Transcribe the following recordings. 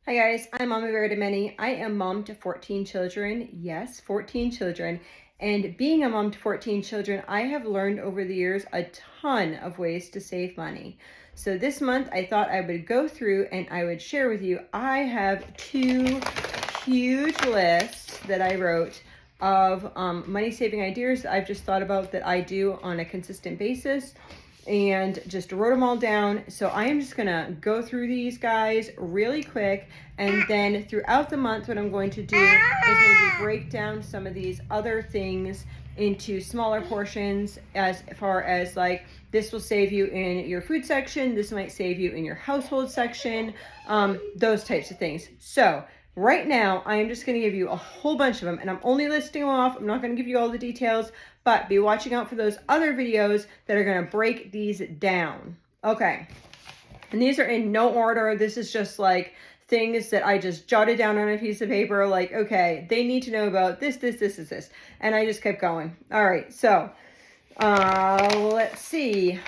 Hi guys, I'm Mama Bear to Many. I am mom to 14 children. Yes, 14 children. And being a mom to 14 children, I have learned over the years a ton of ways to save money. So this month I thought I would go through and I would share with you. I have two huge lists that I wrote of money saving ideas that I've just thought about that I do on a consistent basis, and just wrote them all down. So I am just gonna go through these guys really quick, and then throughout the month what I'm going to do is maybe break down some of these other things into smaller portions, as far as like, this will save you in your food section, this might save you in your household section, those types of things. So right now I am just going to give you a whole bunch of them, and I'm only listing them off. I'm not going to give you all the details, but be watching out for those other videos that are going to break these down. Okay, and these are in no order. This is just like things that I just jotted down on a piece of paper, like, okay, they need to know about this, and I just kept going. All right, so let's see.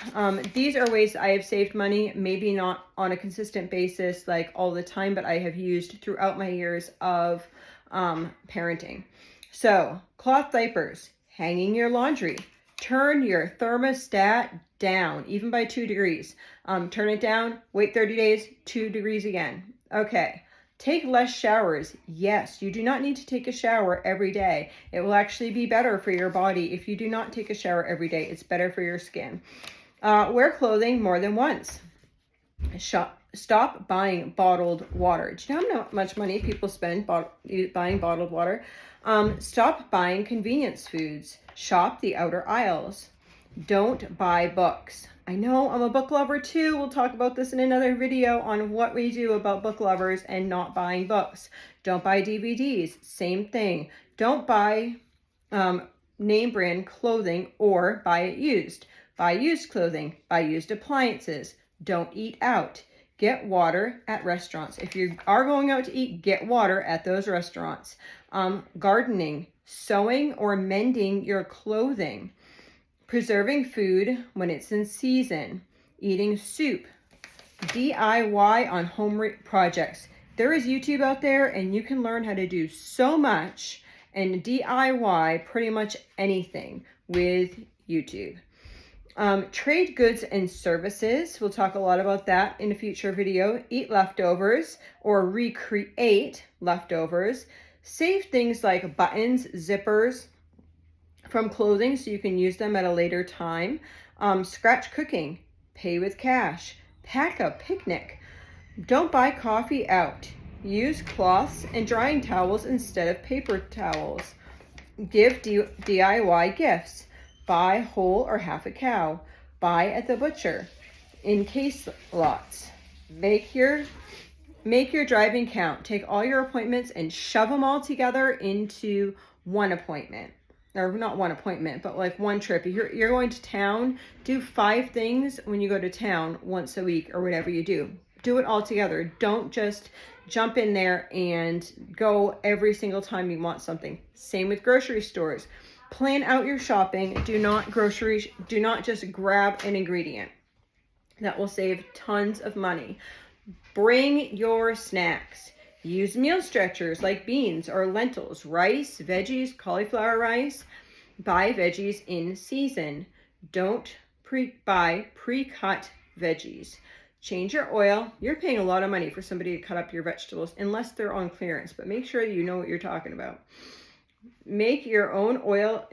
These are ways I have saved money, maybe not on a consistent basis like all the time, but I have used throughout my years of parenting. So cloth diapers, hanging your laundry, turn your thermostat down, even by 2 degrees. Turn it down, wait 30 days, 2 degrees again. Okay. Take less showers. Yes, you do not need to take a shower every day. It will actually be better for your body if you do not take a shower every day. It's better for your skin. Wear clothing more than once. Stop buying bottled water. Do you know how much money people spend buying bottled water? Stop buying convenience foods. Shop the outer aisles. Don't buy books. I know I'm a book lover too. We'll talk about this in another video on what we do about book lovers and not buying books. Don't buy DVDs. Same thing. Don't buy name brand clothing or buy it used. Buy used clothing. Buy used appliances. Don't eat out. Get water at restaurants. If you are going out to eat, get water at those restaurants. Gardening, sewing or mending your clothing. Preserving food when it's in season. Eating soup. DIY on home projects. There is YouTube out there and you can learn how to do so much and DIY pretty much anything with YouTube. Trade goods and services. We'll talk a lot about that in a future video. Eat leftovers or recreate leftovers. Save things like buttons, zippers from clothing so you can use them at a later time. Scratch cooking. Pay with cash. Pack a picnic. Don't buy coffee out. Use cloths and drying towels instead of paper towels. Give DIY gifts. Buy whole or half a cow. Buy at the butcher. In case lots. Make your driving count. Take all your appointments and shove them all together into one appointment. Or not one appointment, but like one trip. If you're going to town, do 5 things when you go to town once a week or whatever you do. Do it all together. Don't just jump in there and go every single time you want something. Same with grocery stores. Plan out your shopping. Do not just grab an ingredient. That will save tons of money. Bring your snacks. Use meal stretchers like beans or lentils, rice, veggies, cauliflower rice. Buy veggies in season. Don't buy pre-cut veggies. Change your oil. You're paying a lot of money for somebody to cut up your vegetables unless they're on clearance, but make sure you know what you're talking about. Make your own oil.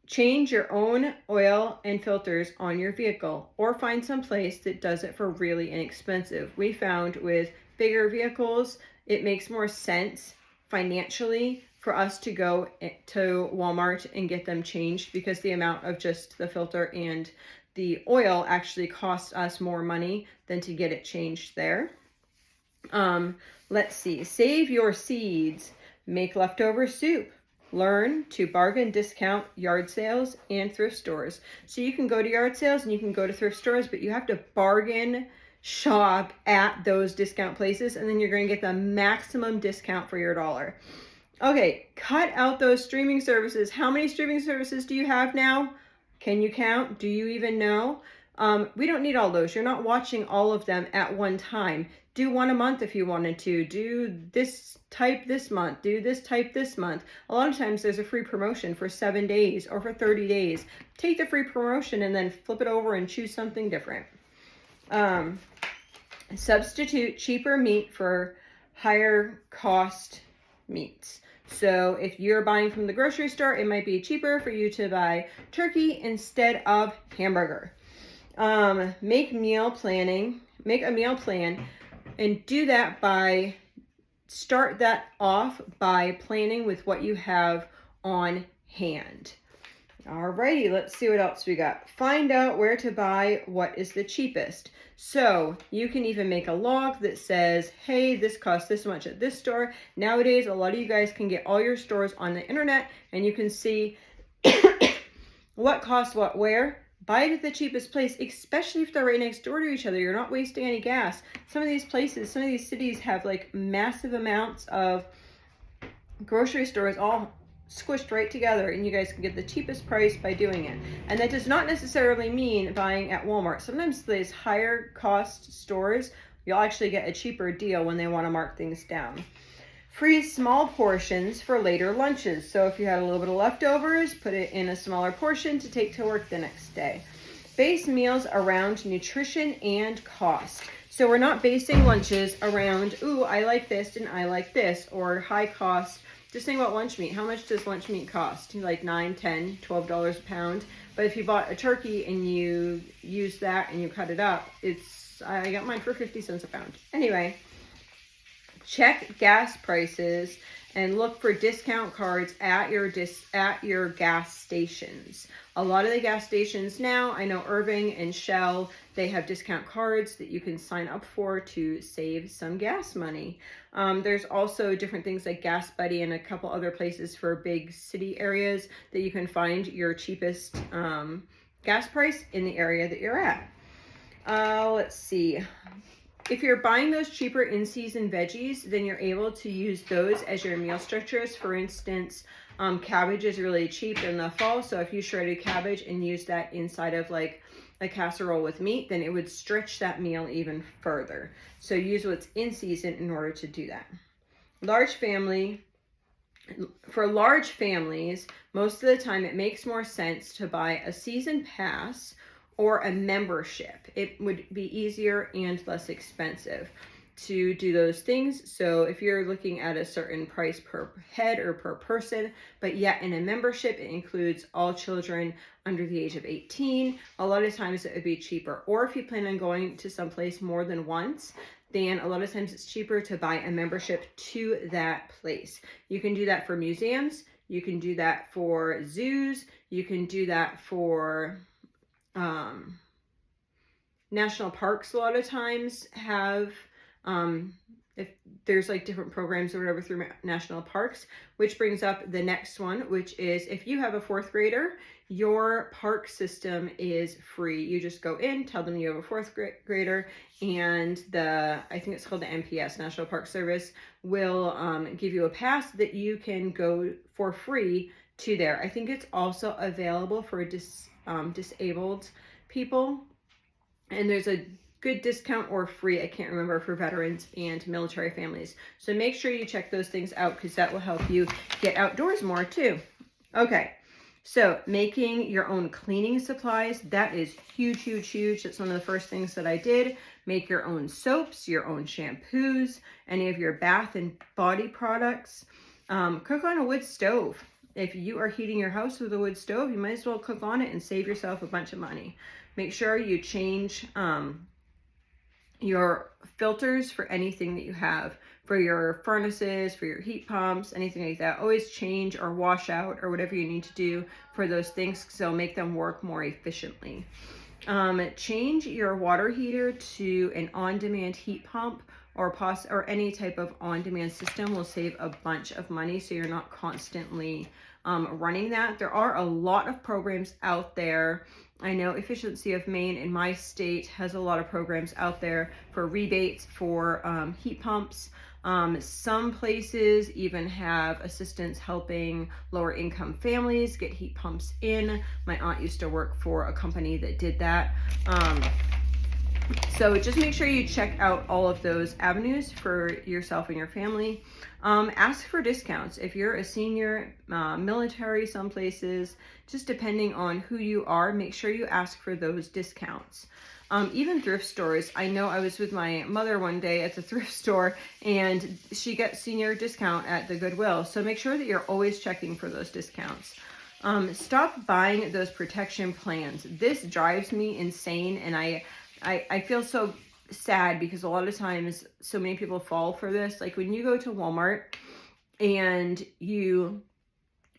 Change your own oil and filters on your vehicle, or find some place that does it for really inexpensive. We found with bigger vehicles, it makes more sense financially for us to go to Walmart and get them changed, because the amount of just the filter and the oil actually costs us more money than to get it changed there. Let's see. Save your seeds. Make leftover soup. Learn to bargain, discount yard sales and thrift stores. So you can go to yard sales and you can go to thrift stores, but you have to bargain shop at those discount places, and then you're going to get the maximum discount for your dollar. Okay, cut out those streaming services. How many streaming services do you have now? Can you count? Do you even know? We don't need all those. You're not watching all of them at one time. Do one a month if you wanted to. Do this type this month. Do this type this month. A lot of times there's a free promotion for 7 days or for 30 days. Take the free promotion and then flip it over and choose something different. Substitute cheaper meat for higher cost meats. So if you're buying from the grocery store, it might be cheaper for you to buy turkey instead of hamburger. Make a meal plan, and do that by, start that off by planning with what you have on hand. Alrighty, let's see what else we got. Find out where to buy what is the cheapest. So you can even make a log that says, hey, this costs this much at this store. Nowadays, a lot of you guys can get all your stores on the internet and you can see what costs what where. Buy it at the cheapest place, especially if they're right next door to each other. You're not wasting any gas. Some of these places, some of these cities have like massive amounts of grocery stores all squished right together, and you guys can get the cheapest price by doing it. And that does not necessarily mean buying at Walmart. Sometimes these higher cost stores, you'll actually get a cheaper deal when they want to mark things down. Freeze small portions for later lunches. So if you had a little bit of leftovers, put it in a smaller portion to take to work the next day. Base meals around nutrition and cost. So we're not basing lunches around, ooh, I like this and I like this, or high cost. Just think about lunch meat. How much does lunch meat cost? Like $9, $10, $12 a pound. But if you bought a turkey and you use that and you cut it up, I got mine for 50 cents a pound. Anyway, check gas prices and look for discount cards at your gas stations. A lot of the gas stations now, I know Irving and Shell, they have discount cards that you can sign up for to save some gas money. There's also different things like Gas Buddy and a couple other places for big city areas that you can find your cheapest gas price in the area that you're at. Let's see. If you're buying those cheaper in-season veggies, then you're able to use those as your meal structures. For instance, cabbage is really cheap in the fall, so if you shredded cabbage and use that inside of like a casserole with meat, then it would stretch that meal even further. So use what's in season in order to do that. For large families, most of the time it makes more sense to buy a season pass or a membership. It would be easier and less expensive to do those things. So if you're looking at a certain price per head or per person, but yet in a membership, it includes all children under the age of 18, a lot of times it would be cheaper. Or if you plan on going to someplace more than once, then a lot of times it's cheaper to buy a membership to that place. You can do that for museums. You can do that for zoos. You can do that for national parks. A lot of times have if there's like different programs or whatever through national parks, which brings up the next one, which is if you have a 4th grader, your park system is free. You just go in, tell them you have a 4th grader, and I think it's called the NPS, National Park Service, will give you a pass that you can go for free to there. I think it's also available for disabled people, and there's a good discount or free, I can't remember, for veterans and military families. So make sure you check those things out because that will help you get outdoors more too. Okay, so making your own cleaning supplies, that is huge, huge, huge. That's one of the first things that I did. Make your own soaps, your own shampoos, any of your bath and body products. Cook on a wood stove. If you are heating your house with a wood stove, you might as well cook on it and save yourself a bunch of money. Make sure you change your filters for anything that you have, for your furnaces, for your heat pumps, anything like that. Always change or wash out or whatever you need to do for those things, so make them work more efficiently. Change your water heater to an on-demand heat pump or any type of on-demand system will save a bunch of money, so you're not constantly running that. There are a lot of programs out there. I know Efficiency of Maine in my state has a lot of programs out there for rebates for heat pumps. Some places even have assistance helping lower income families get heat pumps in. My aunt used to work for a company that did that. So just make sure you check out all of those avenues for yourself and your family. Ask for discounts. If you're a senior, military, some places, just depending on who you are, make sure you ask for those discounts. Even thrift stores. I know I was with my mother one day at the thrift store and she got senior discount at the Goodwill. So make sure that you're always checking for those discounts. Stop buying those protection plans. This drives me insane, and I feel so sad because a lot of times so many people fall for this. Like when you go to Walmart and you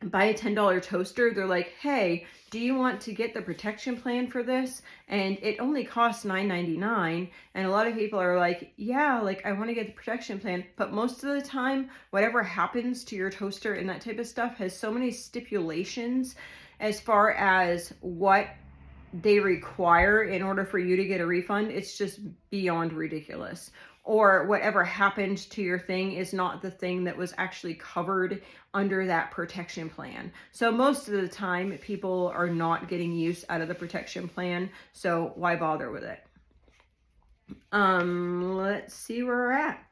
buy a $10 toaster, they're like, hey, do you want to get the protection plan for this? And it only costs $9.99. And a lot of people are like, yeah, like I want to get the protection plan. But most of the time, whatever happens to your toaster and that type of stuff has so many stipulations as far as what they require in order for you to get a refund. It's just beyond ridiculous. Or whatever happened to your thing is not the thing that was actually covered under that protection plan. So most of the time, people are not getting use out of the protection plan. So why bother with it? Let's see where we're at.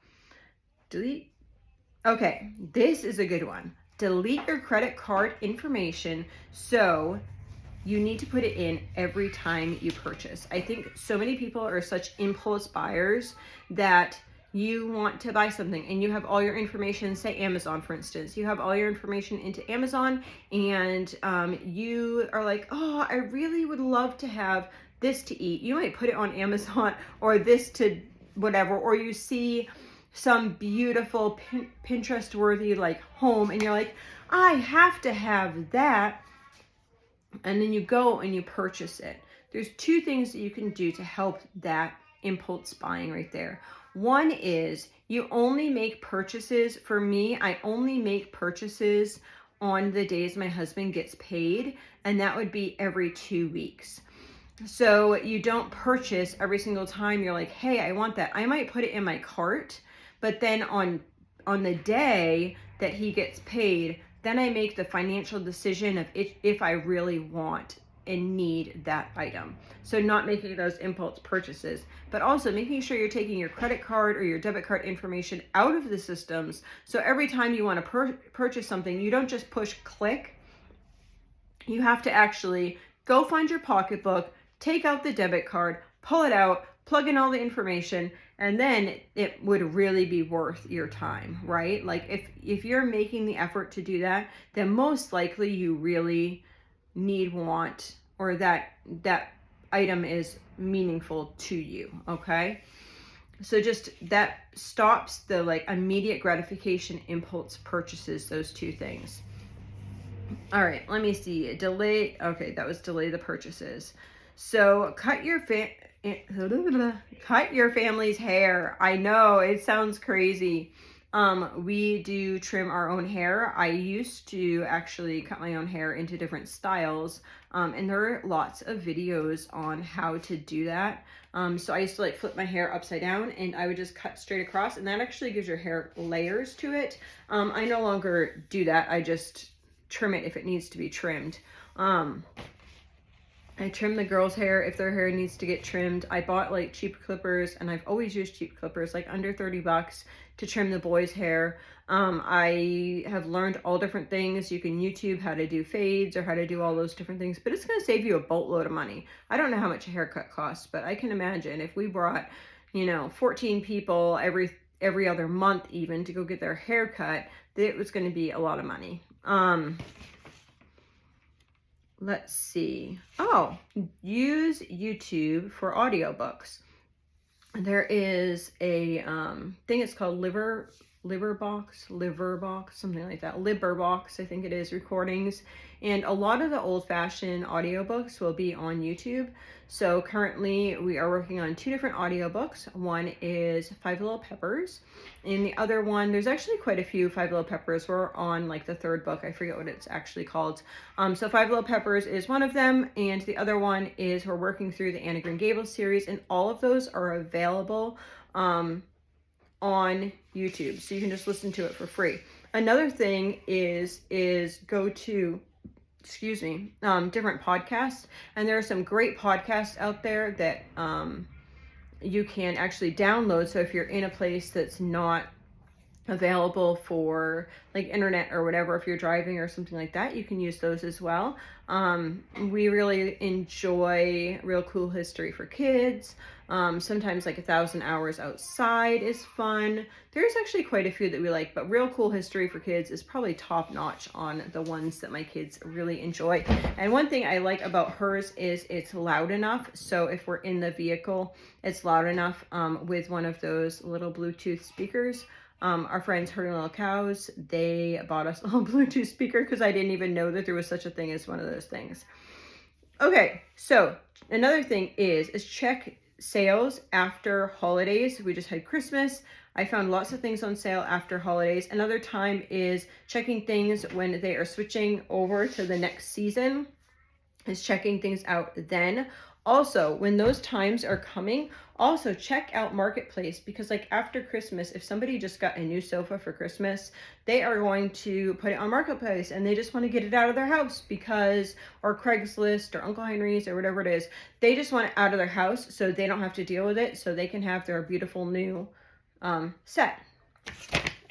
Delete. Okay, this is a good one. Delete your credit card information. So you need to put it in every time you purchase. I think so many people are such impulse buyers that you want to buy something and you have all your information, say Amazon, for instance, you have all your information into Amazon and you are like, oh, I really would love to have this to eat. You might put it on Amazon or this to whatever, or you see some beautiful Pinterest worthy like home and you're like, I have to have that. And then you go and you purchase it. There's two things that you can do to help that impulse buying right there. One is you only make purchases. For me, I only make purchases on the days my husband gets paid, and that would be every 2 weeks. So you don't purchase every single time you're like, hey, I want that. I might put it in my cart, but then on the day that he gets paid, then I make the financial decision of if I really want and need that item. So not making those impulse purchases, but also making sure you're taking your credit card or your debit card information out of the systems. So every time you want to purchase something, you don't just push click. You have to actually go find your pocketbook, take out the debit card, pull it out, plug in all the information, and then it would really be worth your time, right? Like if you're making the effort to do that, then most likely you really want, or that item is meaningful to you, okay? So just that stops the like immediate gratification impulse purchases, those two things. All right, let me see. Delay. Okay, that was delay the purchases. So cut your family's hair. I know it sounds crazy. We do trim our own hair. I used to actually cut my own hair into different styles. And there are lots of videos on how to do that. So I used to like flip my hair upside down and I would just cut straight across, and that actually gives your hair layers to it. I no longer do that. I just trim it if it needs to be trimmed. I trim the girls' hair if their hair needs to get trimmed. I bought like cheap clippers, and I've always used cheap clippers, like under $30 to trim the boys' hair. I have learned all different things. You can YouTube how to do fades or how to do all those different things, but it's going to save you a boatload of money. I don't know how much a haircut costs, but I can imagine if we brought, 14 people every other month even to go get their hair cut, that it was going to be a lot of money. Let's see. Oh, use YouTube for audiobooks. There is a thing, it's called Liverbox, something like that. Liverbox, I think it is, recordings. And a lot of the old-fashioned audiobooks will be on YouTube. So currently we are working on 2 different audiobooks. One is Five Little Peppers, and the other one, there's actually quite a few Five Little Peppers. We're on like the 3rd book. I forget what it's actually called. So Five Little Peppers is one of them, and the other one is we're working through the Anne of Green Gables series, and all of those are available on YouTube, so you can just listen to it for free. Another thing is go to different podcasts, and there are some great podcasts out there that you can actually download. So if you're in a place that's not available for like internet or whatever, if you're driving or something like that, you can use those as well. We really enjoy Real Cool History for Kids. Sometimes like 1,000 Hours Outside is fun. There's actually quite a few that we like, but Real Cool History for Kids is probably top notch on the ones that my kids really enjoy. And one thing I like about hers is it's loud enough. So if we're in the vehicle, it's loud enough with one of those little Bluetooth speakers. Our friends Herding Little Cows, they bought us a little Bluetooth speaker because I didn't even know that there was such a thing as one of those things. Okay, so another thing is check sales after holidays. We just had Christmas. I found lots of things on sale after holidays. Another time is checking things when they are switching over to the next season, is checking things out then. Also, when those times are coming, also check out Marketplace, because like after Christmas, if somebody just got a new sofa for Christmas, they are going to put it on Marketplace and they just want to get it out of their house because, or Craigslist or Uncle Henry's or whatever it is, they just want it out of their house so they don't have to deal with it, so they can have their beautiful new set.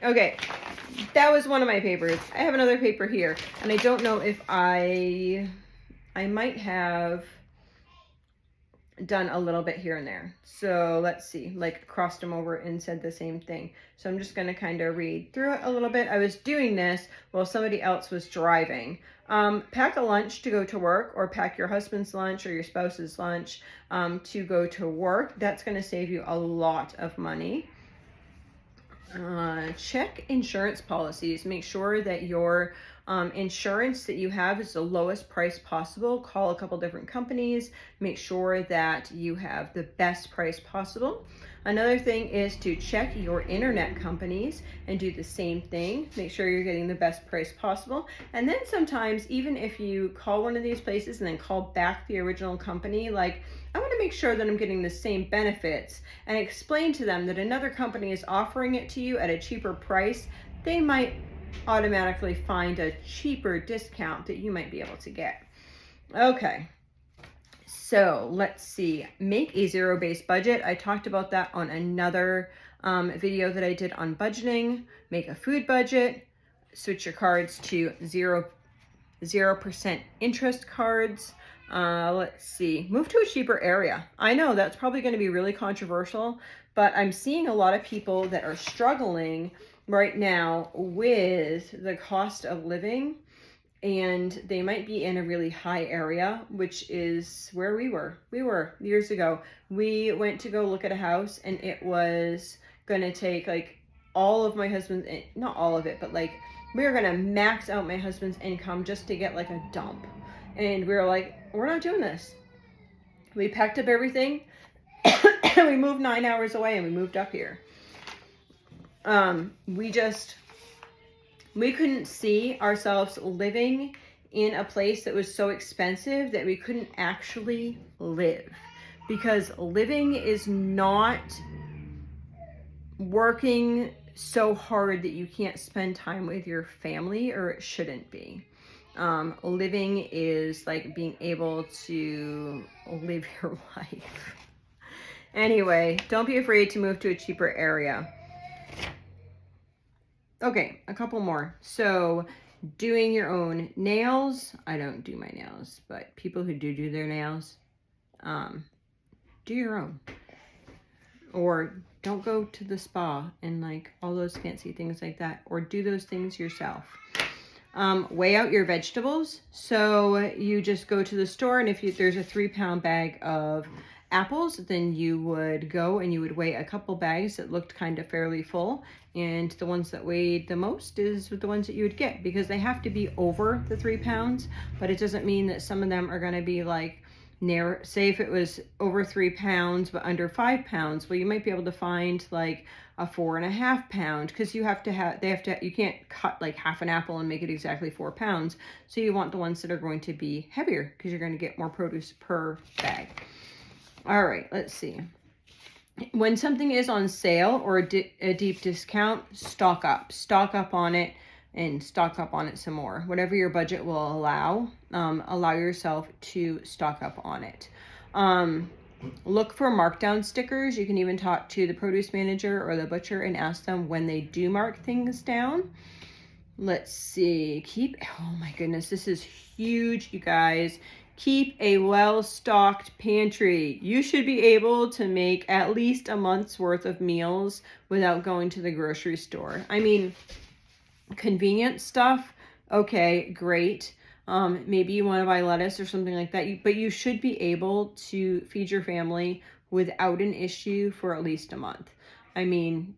Okay, that was one of my papers. I have another paper here, and I don't know if I might have done a little bit here and there. So let's see, like crossed them over and said the same thing. So I'm just going to kind of read through it a little bit. I was doing this while somebody else was driving. Pack a lunch to go to work, or pack your husband's lunch or your spouse's lunch to go to work. That's going to save you a lot of money. Check insurance policies. Make sure that your insurance that you have is the lowest price possible. Call a couple different companies. Make sure that you have the best price possible. Another thing is to check your internet companies and do the same thing. Make sure you're getting the best price possible. And then sometimes, even if you call one of these places and then call back the original company, like, I want to make sure that I'm getting the same benefits, and explain to them that another company is offering it to you at a cheaper price. They might automatically find a cheaper discount that you might be able to get. Okay, so let's see. Make a zero-based budget. I talked about that on another video that I did on budgeting. Make a food budget. Switch your cards to 0% interest cards. Let's see. Move to a cheaper area. I know that's probably going to be really controversial, but I'm seeing a lot of people that are struggling right now with the cost of living, and they might be in a really high area, which is where we were. We were years ago. We went to go look at a house, and it was going to take like all of my husband's, not all of it, but like we were going to max out my husband's income just to get like a dump. And we were like, we're not doing this. We packed up everything and we moved 9 hours away, and we moved up here. We couldn't see ourselves living in a place that was so expensive that we couldn't actually live, because living is not working so hard that you can't spend time with your family, or it shouldn't be. Living is like being able to live your life. Anyway, don't be afraid to move to a cheaper area. Okay, a couple more. So, doing your own nails. I don't do my nails, but people who do their nails, do your own. Or don't go to the spa and like all those fancy things like that, or do those things yourself. Weigh out your vegetables. So you just go to the store, and if there's a 3-pound bag of apples, then you would go and you would weigh a couple bags that looked kind of fairly full, and the ones that weighed the most is the ones that you would get, because they have to be over the 3 pounds, but it doesn't mean that some of them are going to be like narrow. Say if it was over 3 pounds but under 5 pounds, well, you might be able to find like a 4.5 pound, because you can't cut like half an apple and make it exactly 4 pounds. So you want the ones that are going to be heavier, because you're going to get more produce per bag. All right, let's see. When something is on sale or a deep discount, stock up on it, and stock up on it some more. Whatever your budget will allow yourself to stock up on it. Look for markdown stickers. You can even talk to the produce manager or the butcher and ask them when they do mark things down. Let's see. Oh my goodness, this is huge, you guys. Keep a well-stocked pantry. You should be able to make at least a month's worth of meals without going to the grocery store. I mean, convenient stuff, okay, great. Maybe you want to buy lettuce or something like that, but you should be able to feed your family without an issue for at least a month. I mean,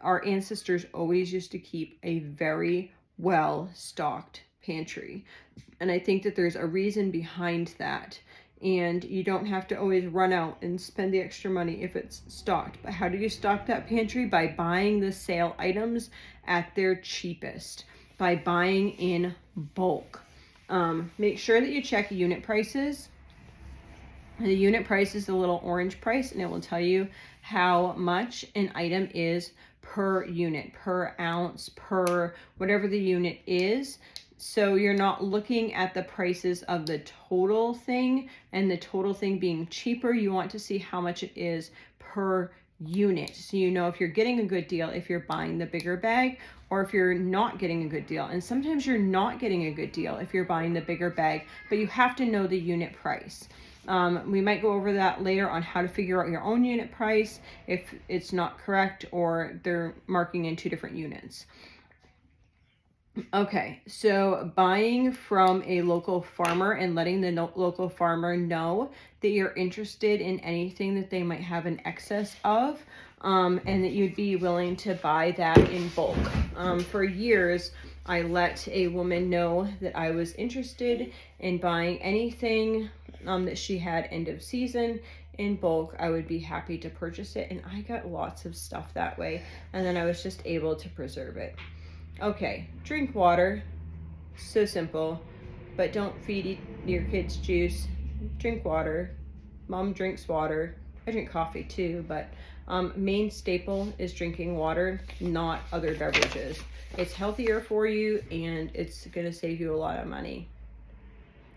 our ancestors always used to keep a very well-stocked pantry. And I think that there's a reason behind that. And you don't have to always run out and spend the extra money if it's stocked. But how do you stock that pantry? By buying the sale items at their cheapest, by buying in bulk. Make sure that you check unit prices. The unit price is the little orange price, and it will tell you how much an item is per unit, per ounce, per whatever the unit is. So you're not looking at the prices of the total thing and the total thing being cheaper. You want to see how much it is per unit. So you know if you're getting a good deal, if you're buying the bigger bag, or if you're not getting a good deal. And sometimes you're not getting a good deal if you're buying the bigger bag, but you have to know the unit price. We might go over that later on how to figure out your own unit price if it's not correct or they're marking in two different units. Okay, so buying from a local farmer and letting the local farmer know that you're interested in anything that they might have an excess of, and that you'd be willing to buy that in bulk. For years, I let a woman know that I was interested in buying anything that she had end of season in bulk. I would be happy to purchase it, and I got lots of stuff that way, and then I was just able to preserve it. Okay, drink water. So simple, but don't feed your kids juice. Drink water. Mom drinks water. I drink coffee too, but main staple is drinking water, not other beverages. It's healthier for you, and it's gonna save you a lot of money.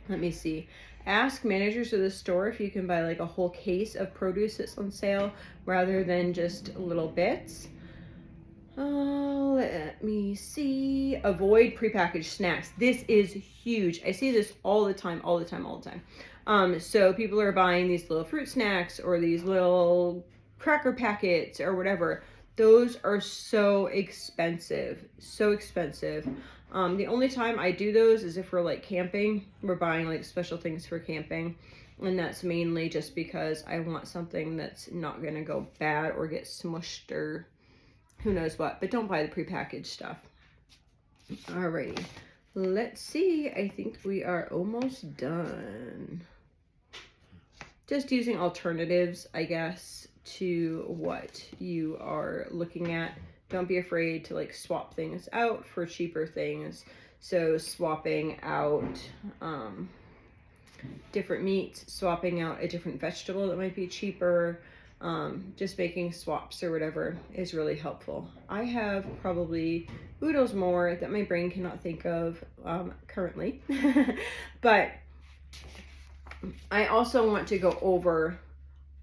Let me see. Ask managers of the store if you can buy like a whole case of produce that's on sale rather than just little bits. Let me see. Avoid prepackaged snacks. This is huge. I see this all the time. So people are buying these little fruit snacks or these little cracker packets or whatever. Those are so expensive. The only time I do those is if we're like camping. We're buying like special things for camping. And that's mainly just because I want something that's not going to go bad or get smushed or who knows what, but don't buy the prepackaged stuff. Alrighty, let's see. I think we are almost done. Just using alternatives, I guess, to what you are looking at. Don't be afraid to like swap things out for cheaper things. So swapping out different meats, swapping out a different vegetable that might be cheaper. Just making swaps or whatever is really helpful. I have probably oodles more that my brain cannot think of currently, but I also want to go over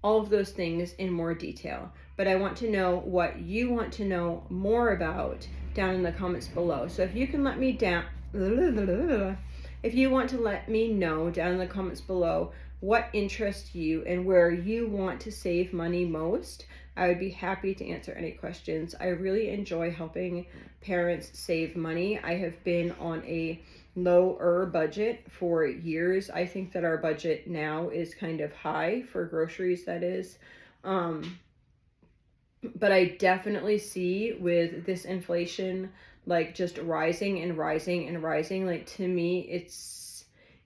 all of those things in more detail, but I want to know what you want to know more about down in the comments below. So if you can let me down, if you want to let me know down in the comments below what interests you and where you want to save money most, I would be happy to answer any questions. I really enjoy helping parents save money. I have been on a lower budget for years. I think that our budget now is kind of high for groceries, that is. But I definitely see with this inflation, like just rising and rising and rising, like to me,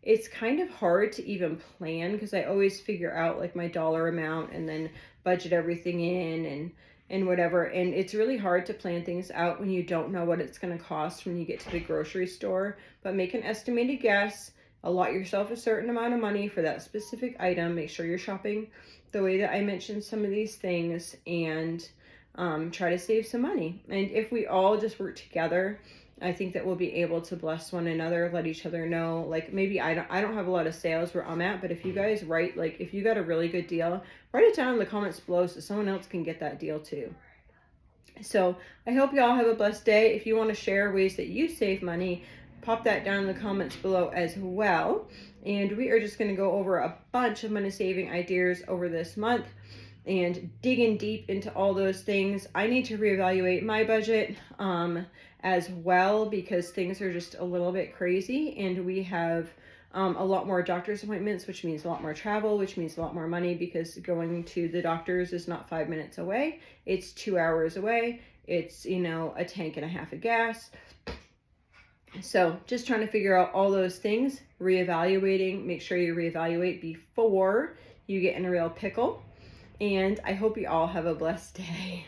it's kind of hard to even plan because I always figure out like my dollar amount and then budget everything in and whatever. And it's really hard to plan things out when you don't know what it's going to cost when you get to the grocery store. But make an estimated guess, allot yourself a certain amount of money for that specific item. Make sure you're shopping the way that I mentioned some of these things, and try to save some money. And if we all just work together I think that we'll be able to bless one another, let each other know. Like, maybe I don't have a lot of sales where I'm at, but if you guys write, like, if you got a really good deal, write it down in the comments below so someone else can get that deal too. So I hope you all have a blessed day. If you want to share ways that you save money, pop that down in the comments below as well. And we are just going to go over a bunch of money saving ideas over this month and digging deep into all those things. I need to reevaluate my budget as well, because things are just a little bit crazy, and we have a lot more doctor's appointments, which means a lot more travel, which means a lot more money, because going to the doctor's is not 5 minutes away. It's 2 hours away. It's, you know, a tank and a half of gas. So just trying to figure out all those things, reevaluating. Make sure you reevaluate before you get in a real pickle. And I hope you all have a blessed day.